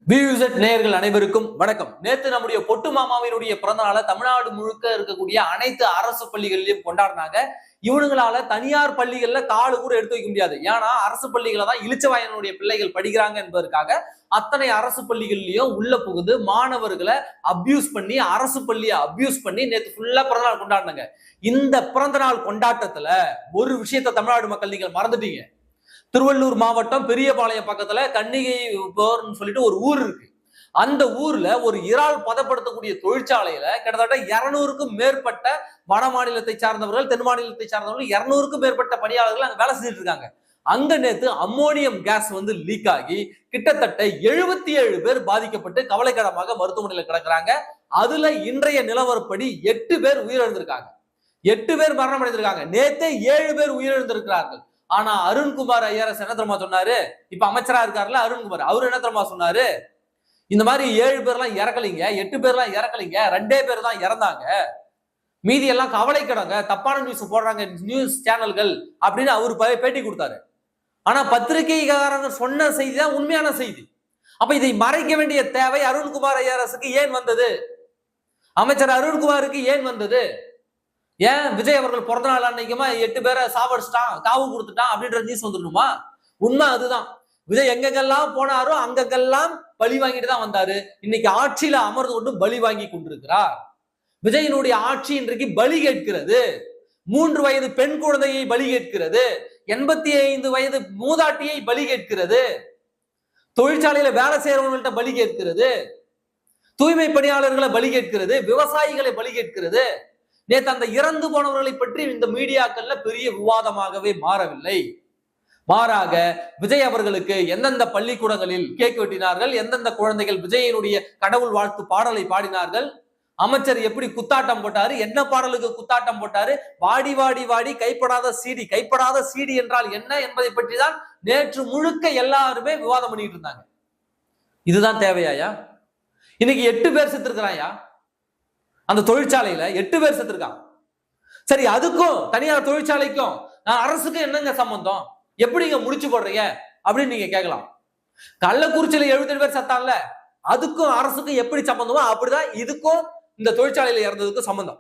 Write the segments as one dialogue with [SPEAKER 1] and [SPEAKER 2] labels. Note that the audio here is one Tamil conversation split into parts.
[SPEAKER 1] பியூசெட் நேயர்கள் அனைவருக்கும் வணக்கம். நேத்து நம்முடைய பொட்டு மாமாவினுடைய பிறந்த நாளை தமிழ்நாடு முழுக்க இருக்கக்கூடிய அனைத்து அரசு பள்ளிகளிலும் கொண்டாடினாங்க. இவனுங்களால தனியார் பள்ளிகள்ல காலு கூட எடுத்து வைக்க முடியாது. ஏன்னா அரசு பள்ளிகளை தான் இளிச்சவாயனுடைய பிள்ளைகள் படிக்கிறாங்க என்பதற்காக அத்தனை அரசு பள்ளிகள்லயும் உள்ள புகுந்து மாணவர்களை அபியூஸ் பண்ணி அரசு பள்ளியை அபியூஸ் பண்ணி நேத்து ஃபுல்லா பிறந்த நாள் கொண்டாடினாங்க. இந்த பிறந்த நாள் கொண்டாட்டத்துல ஒரு விஷயத்த தமிழ்நாடு மக்கள் நீங்கள் மறந்துட்டீங்க. திருவள்ளூர் மாவட்டம் பெரியபாளையம் பக்கத்துல கன்னிகை சொல்லிட்டு ஒரு ஊர் இருக்கு. அந்த ஊர்ல ஒரு இறால் பதப்படுத்தக்கூடிய தொழிற்சாலையில கிட்டத்தட்ட 200க்கும் மேற்பட்ட வட மாநிலத்தை சார்ந்தவர்கள், தென் மாநிலத்தை சார்ந்தவர்கள் 200க்கும் மேற்பட்ட பணியாளர்கள் அங்க வேலை செஞ்சுட்டு இருக்காங்க. அங்க நேத்து அம்மோனியம் கேஸ் லீக் ஆகி கிட்டத்தட்ட 77 பேர் பாதிக்கப்பட்டு கவலைக்கிடமாக மருத்துவமனையில் கிடக்குறாங்க. அதுல இன்றைய நிலவரப்படி 8 பேர் உயிரிழந்திருக்காங்க. 8 பேர் மரணம் அடைந்திருக்காங்க. நேத்தே 7 பேர் உயிரிழந்திருக்கிறார்கள். ஆனா அருண்குமார் ஐஆர்எஸ் என்ன தெரியுமா சொன்னாரு? இப்ப அமைச்சரா இருக்காருல்ல அருண்குமார், அவரு என்ன தெரியுமா சொன்னாரு? இந்த மாதிரி 7 பேர்லாம் இறக்கலைங்க, 8 பேர்லாம் இறக்கலைங்க, 2 பேர் தான் இறந்தாங்க, மீதி எல்லாம் கவலை கிடங்க, தப்பான நியூஸ் போடுறாங்க நியூஸ் சேனல்கள் அப்படின்னு அவரு பேட்டி கொடுத்தாரு. ஆனா பத்திரிகைக்காரங்க சொன்ன செய்தி தான் உண்மையான செய்தி. அப்ப இதை மறைக்க வேண்டிய தேவை அருண்குமார் ஐஆர்எஸ்க்கு ஏன் வந்தது? அமைச்சர் அருண்குமாருக்கு ஏன் வந்தது? ஏன் விஜய் அவர்கள் பிறந்த நாள் அன்னைக்குமா 8 பேரை சாவடிச்சிட்டான், காவு கொடுத்துட்டான் அப்படின்ற நியூஸ் வந்துடணுமா? உண்மை அதுதான். விஜய் எங்கெங்கெல்லாம் போனாரோ அங்கெல்லாம் பலி வாங்கிட்டு தான் வந்தாரு. இன்னைக்கு ஆட்சியில அமர்ந்து கொண்டு பலி வாங்கி கொண்டிருக்கிறார். விஜயினுடைய ஆட்சி இன்றைக்கு பலி கேட்கிறது. 3 வயது பெண் குழந்தையை பலி கேட்கிறது. 85 வயது மூதாட்டியை பலி கேட்கிறது. தொழிற்சாலையில வேலை செய்யறவங்கள்ட்ட பலி கேட்கிறது. தூய்மை பணியாளர்களை பலி கேட்கிறது. விவசாயிகளை பலி கேட்கிறது. நேற்று அந்த இறந்து போனவர்களை பற்றி இந்த மீடியாக்கள்ல பெரிய விவாதமாகவே மாறவில்லை. மாறாக விஜய் அவர்களுக்கு எந்தெந்த பள்ளிக்கூடங்களில் கேக் வெட்டினார்கள், எந்தெந்த குழந்தைகள் விஜயினுடைய கடவுள் வாழ்த்து பாடலை பாடினார்கள், அமைச்சர் எப்படி குத்தாட்டம் போட்டாரு, என்ன பாடலுக்கு குத்தாட்டம் போட்டாரு, வாடி வாடி வாடி கைப்படாத சீடி, கைப்படாத சீடி என்றால் என்ன என்பதை பற்றி தான் நேற்று முழுக்க எல்லாருமே விவாதம் பண்ணிட்டு இருந்தாங்க. இதுதான் தேவையாயா? இன்னைக்கு 8 பேர் செத்துருக்கிறாயா? அந்த தொழிற்சாலையில 8 பேர் செத்துருக்காங்க. சரி, அதுக்கும் தனியார் தொழிற்சாலைக்கும் அரசுக்கும் என்னங்க சம்பந்தம்? எப்படிங்க முடிச்சு போடுறீங்க அப்படின்னு நீங்க கேட்கலாம். கள்ளக்குறிச்சியில 77 பேர் செத்தான்ல, அதுக்கும் அரசுக்கும் எப்படி சம்பந்தமோ அப்படிதான் இதுக்கும் இந்த தொழிற்சாலையில இறந்ததுக்கும் சம்பந்தம்.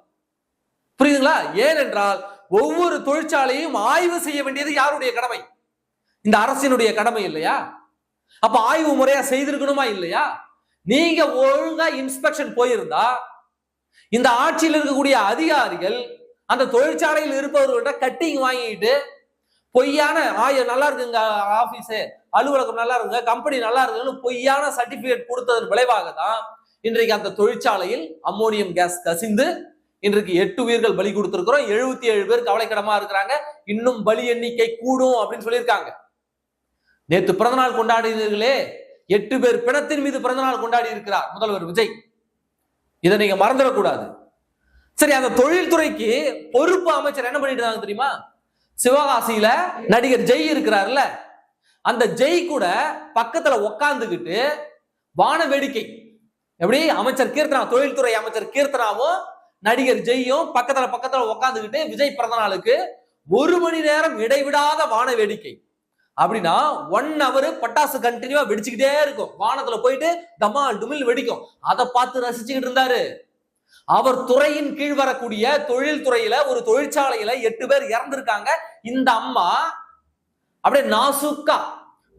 [SPEAKER 1] புரியுதுங்களா? ஏனென்றால் ஒவ்வொரு தொழிற்சாலையும் ஆய்வு செய்ய வேண்டியது யாருடைய கடமை? இந்த அரசினுடைய கடமை இல்லையா? அப்ப ஆய்வு முறையா செய்திருக்கணுமா இல்லையா? நீங்க ஒழுங்கா இன்ஸ்பெக்ஷன் போயிருந்தா இந்த ஆட்சியில் இருக்கக்கூடிய அதிகாரிகள் அந்த தொழிற்சாலையில் இருப்பவர்கள்ட்ட கட்டிங் வாங்கிட்டு பொய்யான நல்லா இருக்குங்க, ஆபீஸ் அலுவலகம் நல்லா இருக்குங்க, கம்பெனி நல்லா இருக்குன்னு பொய்யான சர்டிபிகேட் கொடுத்ததன் விளைவாக தான் இன்றைக்கு அந்த தொழிற்சாலையில் அம்மோனியம் கேஸ் கசிந்து இன்றைக்கு 8 உயிர்கள் பலி கொடுத்திருக்கிறோம். 77 பேர் கவலைக்கிடமா இருக்கிறாங்க. இன்னும் பலி எண்ணிக்கை கூடும் அப்படின்னு சொல்லியிருக்காங்க. நேற்று பிறந்தநாள் கொண்டாடினீர்களே, 8 பேர் பிணத்தின் மீது பிறந்தநாள் கொண்டாடி இருக்கிறார் முதல்வர் விஜய். இதை நீங்க மறந்துடக்கூடாது. சரி, அந்த தொழில்துறைக்கு பொறுப்பு அமைச்சர் என்ன பண்ணிட்டு இருந்தாங்க தெரியுமா? சிவகாசியில நடிகர் ஜெய் இருக்கிறார்ல, அந்த ஜெய் கூட பக்கத்துல உக்காந்துக்கிட்டு வான வேடிக்கை, எப்படி அமைச்சர் கீர்த்தனா, தொழில்துறை அமைச்சர் கீர்த்தனாவும் நடிகர் ஜெய்யும் பக்கத்துல உக்காந்துக்கிட்டு விஜய் பிறந்த நாளுக்கு 1 மணி நேரம் இடைவிடாத வான வேடிக்கை. அப்படின்னா 1 hour பட்டாசு கண்டினியூவா வெடிச்சுக்கிட்டே இருக்கும். வானத்துல போயிட்டு தமால் டுமில் வெடிக்கும். அதை பார்த்து ரசிச்சுக்கிட்டு இருந்தாரு. அவர் துறையின் கீழ் வரக்கூடிய தொழில்துறையில ஒரு தொழிற்சாலையில 8 பேர் இறந்திருக்காங்க. இந்த அம்மா அப்படியே நாசுக்கா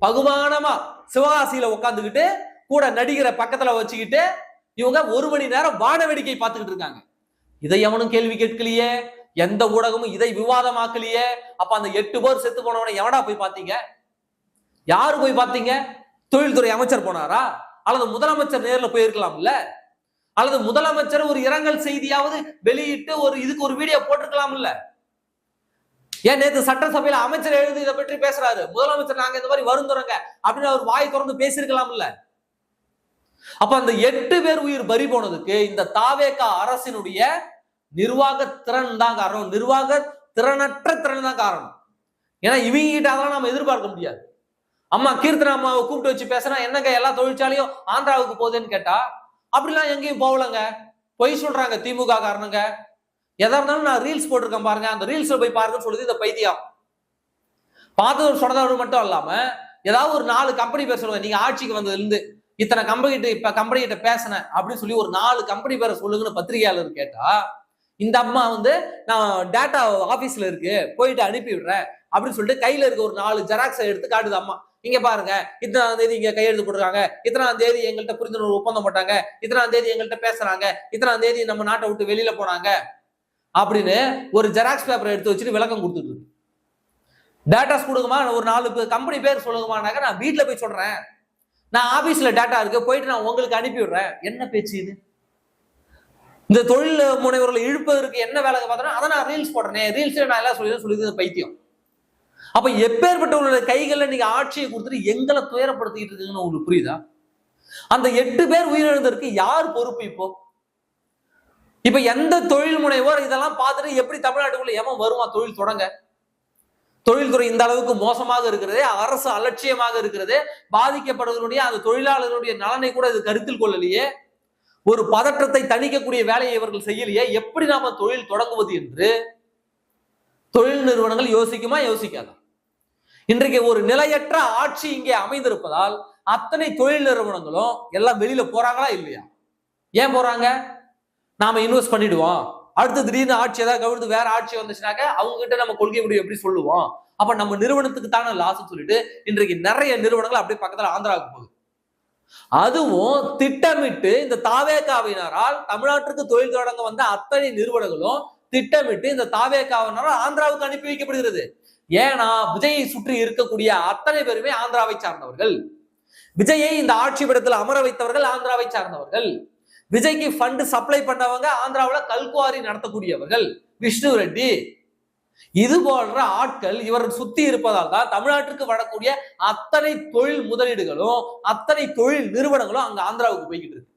[SPEAKER 1] பகுமானமா சிவகாசியில உட்காந்துக்கிட்டு கூட நடிகரை பக்கத்துல வச்சுக்கிட்டு இவங்க 1 மணி நேரம் வான வேடிக்கை பார்த்துக்கிட்டு இருக்காங்க. இதை எவனும் கேள்வி கேட்கலையே, எந்த ஊடகமும் இதை விவாதமாக்கலையே. அப்ப அந்த 8 பேர் செத்து போனவனை எவடா போய் பார்த்தீங்க? யாரு போய் பார்த்தீங்க? தொழில்துறை அமைச்சர் போனாரா? அல்லது முதலமைச்சர் நேர்ல போயிருக்கலாம்ல? அல்லது முதலமைச்சர் ஒரு இரங்கல் செய்தியாவது வெளியிட்டு இதுக்கு ஒரு வீடியோ போட்டிருக்கலாம் இல்ல? ஏன் நேற்று சட்டசபையில அமைச்சர் எழுதி இதை பற்றி பேசுறாரு, முதலமைச்சர் நாங்க இந்த மாதிரி வருந்துறோங்க அப்படின்னு அவர் வாய் திறந்து பேசியிருக்கலாம் இல்ல? அப்ப அந்த 8 பேர் உயிர் பறி போனதுக்கு இந்த தாவேகா அரசினுடைய நிர்வாக திறன் தான் காரணம். நிர்வாக திறனற்ற திறன் தான் காரணம். ஏன்னா இவங்க கிட்ட அதெல்லாம் நம்ம எதிர்பார்க்க முடியாது. அம்மா கீர்த்தனா அம்மாவை கூப்பிட்டு வச்சு பேசுனா என்னங்க எல்லா தொழிற்சாலையும் ஆந்திராவுக்கு போகுதுன்னு கேட்டா அப்படிலாம் எங்கேயும் போகலங்க, பொய் சொல்றாங்க திமுக காரணங்க. எதா இருந்தாலும் நான் ரீல்ஸ் போட்டிருக்கேன் பாருங்க, அந்த ரீல்ஸ்ல போய் பாருங்கன்னு சொல்லுது இந்த பைத்தியம். பார்த்தது சொன்னதோடு மட்டும் இல்லாம ஏதாவது ஒரு 4 கம்பெனி பேர் சொல்லுங்க, நீங்க ஆட்சிக்கு வந்ததுல இருந்து இத்தனை கம்பெனி கிட்ட பேசினேன் அப்படின்னு சொல்லி ஒரு 4 கம்பெனி பேரை சொல்லுங்கன்னு பத்திரிகையாளர் கேட்டா, இந்த அம்மா வந்து நான் டேட்டா ஆபீஸ்ல இருக்கு போயிட்டு அனுப்பி விடுறேன் அப்படின்னு சொல்லிட்டு கையில இருக்க ஒரு 4 ஜெராக்ஸை எடுத்து காட்டுது அம்மா. இங்க பாருங்க, இத்தனாம் தேதி இங்க கையெழுத்து போட்டுருக்காங்க, இத்தனாம் தேதி எங்கள்கிட்ட புரிந்துணர்வு ஒப்பந்தம் போட்டாங்க, இத்தனாம் தேதி எங்கள்கிட்ட பேசுறாங்க, இத்தனாம் தேதி நம்ம நாட்டை விட்டு வெளியில போனாங்க அப்படின்னு ஒரு ஜெராக்ஸ் பேப்பரை எடுத்து வச்சுட்டு விளக்கம் கொடுத்துட்டு இருக்கு. டேட்டாஸ் கொடுக்குமா, ஒரு 4 கம்பெனி பேர் சொல்லுங்கமானாக்க நான் வீட்டுல போய் சொல்றேன், நான் ஆபீஸ்ல டேட்டா இருக்கு போயிட்டு நான் உங்களுக்கு அனுப்பி விடுறேன். என்ன பேச்சு இது? இந்த தொழில் முனைவர்களை இழுப்பதற்கு என்ன வேலை பார்த்தோன்னா, அதை நான் ரீல்ஸ் போடுறேன், ரீல்ஸ்ல நான் எல்லாம் சொல்லி பைத்தியம். அப்ப எப்பேற்பட்டவர்களுடைய கைகள்ல நீங்க ஆட்சியை கொடுத்துட்டு எங்களை துயரப்படுத்திக்கிட்டு இருக்குன்னு உங்களுக்கு புரியுதா? அந்த 8 பேர் உயிரிழந்ததற்கு யார் பொறுப்பு? இப்ப எந்த தொழில் முனைவோர் இதெல்லாம் பார்த்துட்டு எப்படி தமிழ்நாட்டுக்குள்ள எவன் வருவான் தொழில் தொடங்க? தொழில்துறை இந்த அளவுக்கு மோசமாக இருக்கிறது, அரசு அலட்சியமாக இருக்கிறது, பாதிக்கப்படுவதனுடைய அந்த தொழிலாளர்களுடைய நலனை கூட இது கருத்தில் கொள்ளலையே, ஒரு பதற்றத்தை தணிக்கக்கூடிய வேலையை இவர்கள் செய்யலையே, எப்படி நாம தொழில் தொடங்குவது என்று தொழில் நிறுவனங்கள் யோசிக்குமா யோசிக்காதா? இன்றைக்கு ஒரு நிலையற்ற ஆட்சி இங்கே அமைந்திருப்பதால் அத்தனை தொழில் நிறுவனங்களும் எல்லாம் வெளியில போறாங்களா இல்லையா? ஏன் போறாங்க? நாம இன்வெஸ்ட் பண்ணிடுவோம், அடுத்து திடீர்னு ஆட்சி ஏதாவது கவிழ்ந்து வேற ஆட்சி வந்துச்சுனாக்க அவங்க கிட்ட நம்ம கொள்கை முடிவு எப்படி சொல்லுவோம், அப்ப நம்ம நிறுவனத்துக்கு தானே லாஸ் சொல்லிட்டு இன்றைக்கு நிறைய நிறுவனங்கள் அப்படியே பக்கத்துல ஆந்திராவுக்கு போகுது. அதுவும் திட்டமிட்டு இந்த தாவேகாவினரால் தமிழ்நாட்டுக்கு தொழில் தொடங்க வந்த அத்தனை நிறுவனங்களும் திட்டமிட்டு இந்த தாவேகாவினரால் ஆந்திராவுக்கு அனுப்பி வைக்கப்படுகிறது. ஏன்னா விஜயை சுற்றி இருக்கக்கூடிய அத்தனை பேருமே ஆந்திராவை சார்ந்தவர்கள், விஜயை இந்த ஆட்சி படத்தில் அமர வைத்தவர்கள் ஆந்திராவை சார்ந்தவர்கள், விஜய்க்கு ஃபண்ட் சப்ளை பண்ணவங்க ஆந்திராவில் கல்குவாரி நடத்தக்கூடியவர்கள், விஷ்ணு ரெட்டி, இது போன்ற ஆட்கள் இவர் சுத்தி இருப்பதால் தான் தமிழ்நாட்டுக்கு வரக்கூடிய அத்தனை தொழில் முதலீடுகளும் அத்தனை தொழில் நிறுவனங்களும் அங்க ஆந்திராவுக்கு போய்கிட்டு இருக்கு.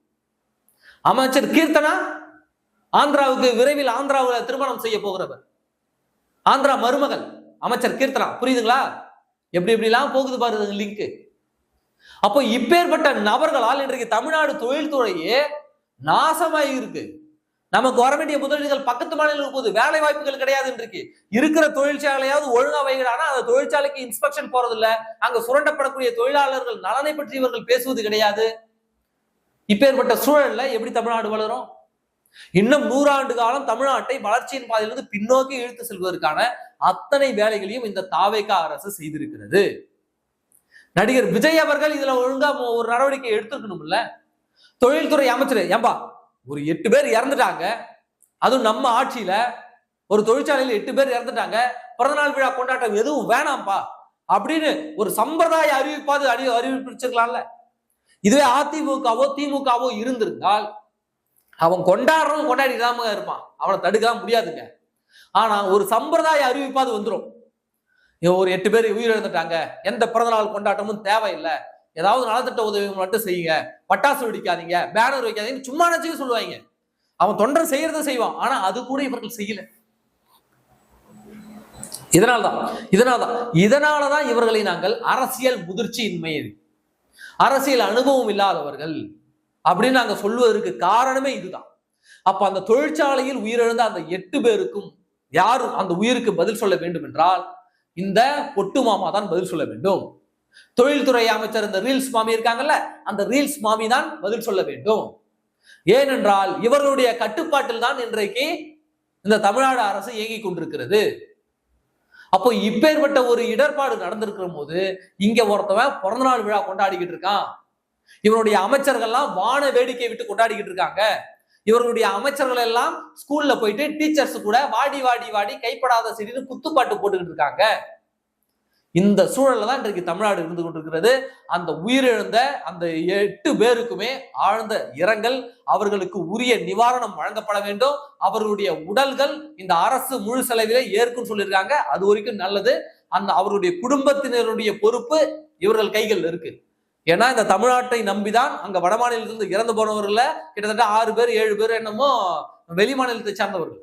[SPEAKER 1] அமைச்சர் கீர்த்தனா ஆந்திராவுக்கு விரைவில் ஆந்திராவில் திருமணம் செய்ய போகிறவர், ஆந்திரா மருமகள் அமைச்சர் கீர்த்தனா. புரியுதுங்களா? எப்படி எப்படிலாம் போகுது பாருங்க லிங்க். அப்போ இப்பேற்பட்ட நபர்களால் இன்றைக்கு தமிழ்நாடு தொழில்துறையே நாசமாகி இருக்கு. நமக்கு வர வேண்டிய முதலீடுகள் பக்கத்து மாநிலங்களுக்கு போகுது, வேலை வாய்ப்புகள் கிடையாது. இன்றைக்கு இருக்கிற தொழிற்சாலையாவது ஒழுங்கா வைக்கிறானா அந்த தொழிற்சாலைக்கு இன்ஸ்பெக்ஷன் போறது இல்ல, அங்க சுரண்டப்படக்கூடிய தொழிலாளர்கள் நலனை பற்றி இவர்கள் பேசுவது கிடையாது. இப்பேற்பட்ட சூழல்ல எப்படி தமிழ்நாடு வளரும்? இன்னும் 100 ஆண்டு காலம் தமிழ்நாட்டை வளர்ச்சியின் பாதையிலிருந்து பின்னோக்கி இழுத்து செல்வதற்கான அத்தனை வேலைகளையும் இந்த தாவேகா அரசு செய்திருக்கிறது. நடிகர் விஜய் அவர்கள் இதுல ஒழுங்கா ஒரு நடவடிக்கை எடுத்துக்கணும்ல. தொழில்துறை அமைச்சர், ஏன்பா ஒரு 8 பேர் இறந்துட்டாங்க, அதுவும் நம்ம ஆட்சியில ஒரு தொழிற்சாலையில 8 பேர் இறந்துட்டாங்க, பிறந்தநாள் விழா கொண்டாட்டம் எதுவும் வேணாம்பா அப்படின்னு ஒரு சம்பிரதாய அறிவிப்பிச்சிருக்கலாம்ல. இதுவே அதிமுகவோ திமுகவோ இருந்திருந்தால் அவன் கொண்டாடுறவன் கொண்டாடிடாம இருப்பான், அவனை தடுக்கலாம் முடியாதுங்க. ஆனா ஒரு சம்பிரதாய அறிவிப்பாது வந்துடும், ஒரு 8 பேர் உயிரிழந்துட்டாங்க, எந்த பிறந்தநாள் கொண்டாட்டமும் தேவையில்லை, ஏதாவது நலத்திட்ட உதவி மட்டும் செய்யுங்க, பட்டாசு வெடிக்காதீங்க, பேனர் வைக்காதீங்க, சும்மா நினைச்சு சொல்லுவாங்க. அவன் தொண்டர் செய்யறத செய்வான், ஆனா அது கூட இவர்கள் செய்யல. இதனாலதான் இவர்களை நாங்கள் அரசியல் முதிர்ச்சியின்மை, அரசியல் அனுபவம் இல்லாதவர்கள் அப்படின்னு நாங்க சொல்வதற்கு காரணமே இதுதான். அப்ப அந்த தொழிற்சாலையில் உயிரிழந்த அந்த 8 பேருக்கும் யாரும் அந்த உயிருக்கு பதில் சொல்ல வேண்டும் என்றால் இந்த பொட்டு மாமா தான் பதில் சொல்ல வேண்டும். தொழில்துறை அமைச்சர் இந்த ரீல்ஸ் மாமி இருக்காங்கல்ல, அந்த ரீல்ஸ் மாமி தான் பதில் சொல்ல வேண்டும். ஏனென்றால் இவர்களுடைய கட்டுப்பாட்டில் தான் இன்றைக்கு இந்த தமிழ்நாடு அரசு இயங்கிக் கொண்டிருக்கிறது. அப்போ இப்பேற்பட்ட ஒரு இடர்பாடு நடந்திருக்கிற போது இங்க ஒருத்தவன் பிறந்தநாள் விழா கொண்டாடிக்கிட்டு இருக்கான், இவருடைய அமைச்சர்கள்லாம் வான வேடிக்கை விட்டு கொண்டாடிக்கிட்டு இருக்காங்க, இவர்களுடைய அமைச்சர்கள் எல்லாம் ஸ்கூல்ல போயிட்டு டீச்சர்ஸ் கூட வாடி வாடி வாடி கைப்படாத சிறிது குத்துப்பாட்டு போட்டுக்கிட்டு இருக்காங்க. இந்த சூழல்ல தான் இன்றைக்கு தமிழ்நாடு இருந்து கொண்டிருக்கிறது. அந்த உயிரிழந்த அந்த 8 பேருக்குமே ஆழ்ந்த இரங்கல், அவர்களுக்கு உரிய நிவாரணம் வழங்கப்பட வேண்டும். அவர்களுடைய உடல்கள் இந்த அரசு முழு செலவிலே ஏற்கும் சொல்லியிருக்காங்க, அது வரைக்கும் நல்லது. அந்த அவருடைய குடும்பத்தினருடைய பொறுப்பு இவர்கள் கைகள் இருக்கு. ஏன்னா இந்த தமிழ்நாட்டை நம்பிதான் அங்க வட மாநிலத்திலிருந்து இறந்து போனவர்கள கிட்டத்தட்ட 6 பேர் 7 பேர் என்னமோ வெளி மாநிலத்தை சார்ந்தவர்கள்.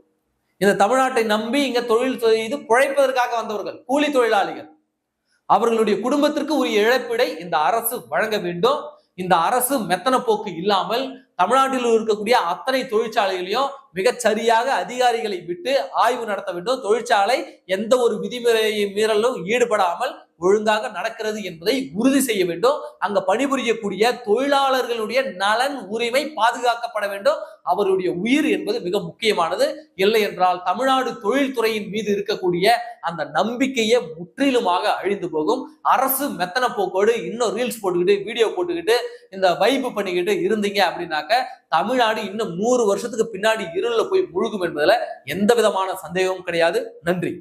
[SPEAKER 1] இந்த தமிழ்நாட்டை நம்பி இங்க தொழில் செய்து பிழைப்பதற்காக வந்தவர்கள், கூலி தொழிலாளிகள். அவர்களுடைய குடும்பத்திற்கு உரிய இழப்பீடை இந்த அரசு வழங்க வேண்டும். இந்த அரசு மெத்தன போக்கு இல்லாமல் தமிழ்நாட்டில் இருக்கக்கூடிய அத்தனை தொழிற்சாலைகளையும் மிகச் சரியாக அதிகாரிகளை விட்டு ஆய்வு நடத்த வேண்டும். தொழிற்சாலை எந்த ஒரு விதிமுறை மீறலும் ஈடுபடாமல் ஒழுங்காக நடக்கிறது என்பதை உறுதி செய்ய வேண்டும். அங்க பணிபுரியக்கூடிய தொழிலாளர்களுடைய நலன் உரிமை பாதுகாக்கப்பட வேண்டும். அவருடைய உயிர் என்பது மிக முக்கியமானது. இல்லை என்றால் தமிழ்நாடு தொழில்துறையின் மீது இருக்கக்கூடிய அந்த நம்பிக்கையே முற்றிலுமாக அழிந்து போகும். அரசு மெத்தன போக்கோடு இன்னும் ரீல்ஸ் போட்டுக்கிட்டு வீடியோ போட்டுக்கிட்டு இந்த வைப் பண்ணிக்கிட்டு இருந்தீங்க அப்படின்னாக்க தமிழ்நாடு இன்னும் 100 வருஷத்துக்கு பின்னாடி இருள போய் முழுகும் என்பதுல எந்த விதமான சந்தேகமும் கிடையாது. நன்றி.